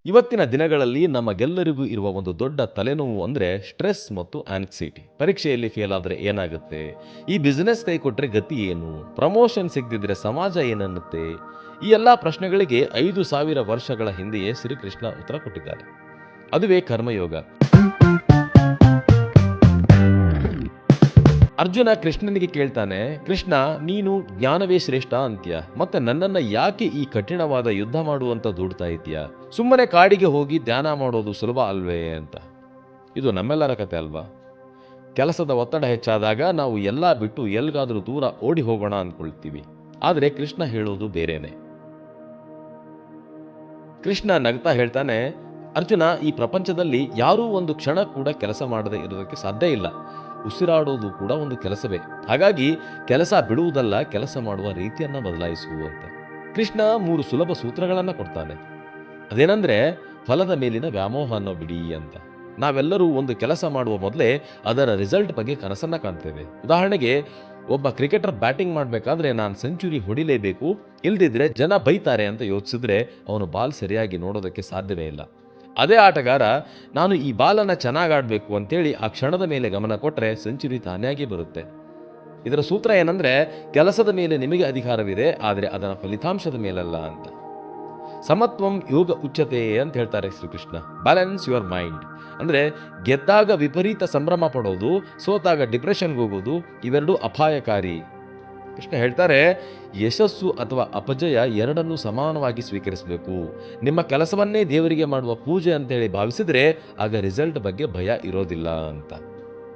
ಇವತ್ತಿನ ದಿನಗಳಲ್ಲಿ ನಮಗೆಲ್ಲರಿಗೂ ಇರುವ ಒಂದು ದೊಡ್ಡ ತಲೆನೋವು ಅಂದರೆ ಸ್ಟ್ರೆಸ್ ಮತ್ತು ಆಂಕ್ಸೈಟಿ. ಪರೀಕ್ಷೆಯಲ್ಲಿ ಫೇಲ್ ಆದರೆ ಏನಾಗುತ್ತೆ? ಈ ಬಿಸ್ನೆಸ್ ಕೈ ಕೊಟ್ಟರೆ ಗತಿ ಏನು? ಪ್ರಮೋಷನ್ ಸಿಗದಿದ್ರೆ ಸಮಾಜ ಏನನ್ನುತ್ತೆ? ಈ ಎಲ್ಲ ಪ್ರಶ್ನೆಗಳಿಗೆ 5,000 ವರ್ಷಗಳ ಹಿಂದೆಯೇ ಶ್ರೀಕೃಷ್ಣ ಉತ್ತರ ಕೊಟ್ಟಿದ್ದಾರೆ. ಅದುವೇ ಕರ್ಮಯೋಗ. ಅರ್ಜುನ ಕೃಷ್ಣನಿಗೆ ಕೇಳ್ತಾನೆ, ಕೃಷ್ಣ ನೀನು ಜ್ಞಾನವೇ ಶ್ರೇಷ್ಠ ಅಂತ್ಯ, ಮತ್ತೆ ನನ್ನನ್ನ ಯಾಕೆ ಈ ಕಠಿಣವಾದ ಯುದ್ಧ ಮಾಡುವಂತ ದೂಡ್ತಾ ಇದೀಯ? ಸುಮ್ಮನೆ ಕಾಡಿಗೆ ಹೋಗಿ ಧ್ಯಾನ ಮಾಡೋದು ಸುಲಭ ಅಲ್ವೇ ಅಂತ. ಇದು ನಮ್ಮೆಲ್ಲರ ಕತೆ ಅಲ್ವಾ? ಕೆಲಸದ ಒತ್ತಡ ಹೆಚ್ಚಾದಾಗ ನಾವು ಎಲ್ಲ ಬಿಟ್ಟು ಎಲ್ಗಾದ್ರೂ ದೂರ ಓಡಿ ಹೋಗೋಣ ಅಂದ್ಕೊಳ್ತೀವಿ. ಆದರೆ ಕೃಷ್ಣ ಹೇಳೋದು ಬೇರೆನೆ. ಕೃಷ್ಣ ನಗ್ತಾ ಹೇಳ್ತಾನೆ, ಅರ್ಜುನ, ಈ ಪ್ರಪಂಚದಲ್ಲಿ ಯಾರೂ ಒಂದು ಕ್ಷಣ ಕೂಡ ಕೆಲಸ ಮಾಡದೆ ಇರೋದಕ್ಕೆ ಸಾಧ್ಯ ಇಲ್ಲ. ಉಸಿರಾಡೋದು ಕೂಡ ಒಂದು ಕೆಲಸವೇ. ಹಾಗಾಗಿ ಕೆಲಸ ಬಿಡುವುದಲ್ಲ, ಕೆಲಸ ಮಾಡುವ ರೀತಿಯನ್ನ ಬದಲಾಯಿಸುವಂತ. ಕೃಷ್ಣ 3 ಸುಲಭ ಸೂತ್ರಗಳನ್ನ ಕೊಡ್ತಾನೆ. ಅದೇನಂದ್ರೆ, ಫಲದ ಮೇಲಿನ ವ್ಯಾಮೋಹ ಅನ್ನೋ ಬಿಡಿ ಅಂತ. ನಾವೆಲ್ಲರೂ ಒಂದು ಕೆಲಸ ಮಾಡುವ ಮೊದಲೇ ಅದರ ರಿಸಲ್ಟ್ ಬಗ್ಗೆ ಕನಸನ್ನ ಕಾಣ್ತೇವೆ. ಉದಾಹರಣೆಗೆ, ಒಬ್ಬ ಕ್ರಿಕೆಟರ್ ಬ್ಯಾಟಿಂಗ್ ಮಾಡಬೇಕಾದ್ರೆ ನಾನು ಸೆಂಚುರಿ ಹೊಡಿಲೇಬೇಕು, ಇಲ್ದಿದ್ರೆ ಜನ ಬೈತಾರೆ ಅಂತ ಯೋಚಿಸಿದ್ರೆ ಅವನು ಬಾಲ್ ಸರಿಯಾಗಿ ನೋಡೋದಕ್ಕೆ ಸಾಧ್ಯವೇ ಇಲ್ಲ. ಅದೇ ಆಟಗಾರ, ನಾನು ಈ ಬಾಲನ್ನು ಚೆನ್ನಾಗಿ ಆಡಬೇಕು ಅಂತೇಳಿ ಆ ಕ್ಷಣದ ಮೇಲೆ ಗಮನ ಕೊಟ್ಟರೆ ಸೆಂಚುರಿ ತಾನಾಗಿ ಬರುತ್ತೆ. ಇದರ ಸೂತ್ರ ಏನಂದ್ರೆ, ಕೆಲಸದ ಮೇಲೆ ನಿಮಗೆ ಅಧಿಕಾರವಿದೆ, ಆದರೆ ಅದರ ಫಲಿತಾಂಶದ ಮೇಲಲ್ಲ ಅಂತ. ಸಮತ್ವಂ ಯೋಗ ಉಚ್ಯತೆ ಅಂತ ಹೇಳ್ತಾರೆ ಶ್ರೀಕೃಷ್ಣ. ಬ್ಯಾಲೆನ್ಸ್ ಯುವರ್ ಮೈಂಡ್ ಅಂದ್ರೆ, ಗೆದ್ದಾಗ ವಿಪರೀತ ಸಂಭ್ರಮ ಪಡೋದು, ಸೋತಾಗ ಡಿಪ್ರೆಷನ್ಗೆ ಹೋಗೋದು, ಇವೆರಡೂ ಅಪಾಯಕಾರಿ. ಕೃಷ್ಣ ಹೇಳ್ತಾರೆ, ಯಶಸ್ಸು ಅಥವಾ ಅಪಜಯ ಎರಡನ್ನೂ ಸಮಾನವಾಗಿ ಸ್ವೀಕರಿಸಬೇಕು. ನಿಮ್ಮ ಕೆಲಸವನ್ನೇ ದೇವರಿಗೆ ಮಾಡುವ ಪೂಜೆ ಅಂತೇಳಿ ಭಾವಿಸಿದ್ರೆ ಆಗ ರಿಸಲ್ಟ್ ಬಗ್ಗೆ ಭಯ ಇರೋದಿಲ್ಲ ಅಂತ.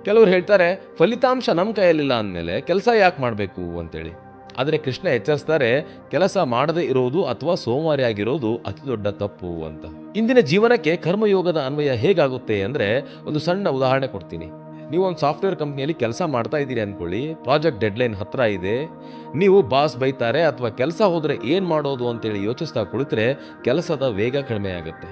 ಕೆಲವರು ಹೇಳ್ತಾರೆ, ಫಲಿತಾಂಶ ನಮ್ಮ ಕೈಯಲ್ಲಿಲ್ಲ ಅಂದಮೇಲೆ ಕೆಲಸ ಯಾಕೆ ಮಾಡಬೇಕು ಅಂತೇಳಿ. ಆದರೆ ಕೃಷ್ಣ ಎಚ್ಚರಿಸ್ತಾರೆ, ಕೆಲಸ ಮಾಡದೇ ಇರೋದು ಅಥವಾ ಸೋಮಾರಿಯಾಗಿರೋದು ಅತಿ ದೊಡ್ಡ ತಪ್ಪು ಅಂತ. ಇಂದಿನ ಜೀವನಕ್ಕೆ ಕರ್ಮಯೋಗದ ಅನ್ವಯ ಹೇಗಾಗುತ್ತೆ ಅಂದ್ರೆ, ಒಂದು ಸಣ್ಣ ಉದಾಹರಣೆ ಕೊಡ್ತೀನಿ. ನೀವು ಒಂದು ಸಾಫ್ಟ್ವೇರ್ ಕಂಪ್ನಿಯಲ್ಲಿ ಕೆಲಸ ಮಾಡ್ತಾ ಇದ್ದೀರಿ ಅಂದ್ಕೊಳ್ಳಿ. ಪ್ರಾಜೆಕ್ಟ್ ಡೆಡ್ಲೈನ್ ಹತ್ರ ಇದೆ. ನೀವು ಬಾಸ್ ಬೈತಾರೆ ಅಥವಾ ಕೆಲಸ ಹೋದರೆ ಏನು ಮಾಡೋದು ಅಂತೇಳಿ ಯೋಚಿಸ್ತಾ ಕುಳಿತರೆ ಕೆಲಸದ ವೇಗ ಕಡಿಮೆ ಆಗುತ್ತೆ.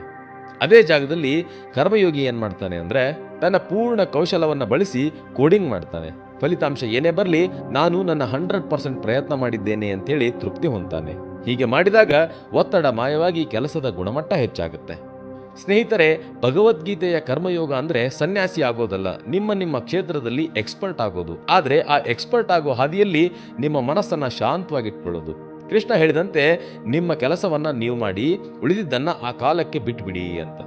ಅದೇ ಜಾಗದಲ್ಲಿ ಕರ್ಮಯೋಗಿ ಏನು ಮಾಡ್ತಾನೆ ಅಂದರೆ, ತನ್ನ ಪೂರ್ಣ ಕೌಶಲವನ್ನು ಬಳಸಿ ಕೋಡಿಂಗ್ ಮಾಡ್ತಾನೆ. ಫಲಿತಾಂಶ ಏನೇ ಬರಲಿ, ನಾನು ನನ್ನ 100% ಪ್ರಯತ್ನ ಮಾಡಿದ್ದೇನೆ ಅಂತೇಳಿ ತೃಪ್ತಿ ಹೊಂದ್ತಾನೆ. ಹೀಗೆ ಮಾಡಿದಾಗ ಒತ್ತಡ ಮಾಯವಾಗಿ ಕೆಲಸದ ಗುಣಮಟ್ಟ ಹೆಚ್ಚಾಗುತ್ತೆ. ಸ್ನೇಹಿತರೆ, ಭಗವದ್ಗೀತೆಯ ಕರ್ಮಯೋಗ ಅಂದ್ರೆ ಸನ್ಯಾಸಿ ಆಗೋದಲ್ಲ, ನಿಮ್ಮ ಕ್ಷೇತ್ರದಲ್ಲಿ ಎಕ್ಸ್ಪರ್ಟ್ ಆಗೋದು. ಆದರೆ ಆ ಎಕ್ಸ್ಪರ್ಟ್ ಆಗೋ ಹಾದಿಯಲ್ಲಿ ನಿಮ್ಮ ಮನಸ್ಸನ್ನ ಶಾಂತವಾಗಿಟ್ಕೊಳ್ಳೋದು. ಕೃಷ್ಣ ಹೇಳಿದಂತೆ, ನಿಮ್ಮ ಕೆಲಸವನ್ನ ನೀವು ಮಾಡಿ, ಉಳಿದಿದ್ದನ್ನ ಆ ಕಾಲಕ್ಕೆ ಬಿಟ್ಬಿಡಿ ಅಂತ.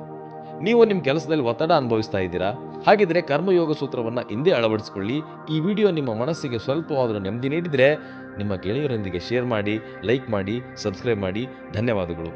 ನೀವು ನಿಮ್ಮ ಕೆಲಸದಲ್ಲಿ ಒತ್ತಡ ಅನುಭವಿಸ್ತಾ ಇದ್ದೀರಾ? ಹಾಗಿದ್ರೆ ಕರ್ಮಯೋಗ ಸೂತ್ರವನ್ನ ಹಿಂದೆ ಅಳವಡಿಸಿಕೊಳ್ಳಿ. ಈ ವಿಡಿಯೋ ನಿಮ್ಮ ಮನಸ್ಸಿಗೆ ಸ್ವಲ್ಪವಾದರೂ ನೆಮ್ಮದಿ ನೀಡಿದ್ರೆ ನಿಮ್ಮ ಗೆಳೆಯರೊಂದಿಗೆ ಶೇರ್ ಮಾಡಿ, ಲೈಕ್ ಮಾಡಿ, ಸಬ್ಸ್ಕ್ರೈಬ್ ಮಾಡಿ. ಧನ್ಯವಾದಗಳು.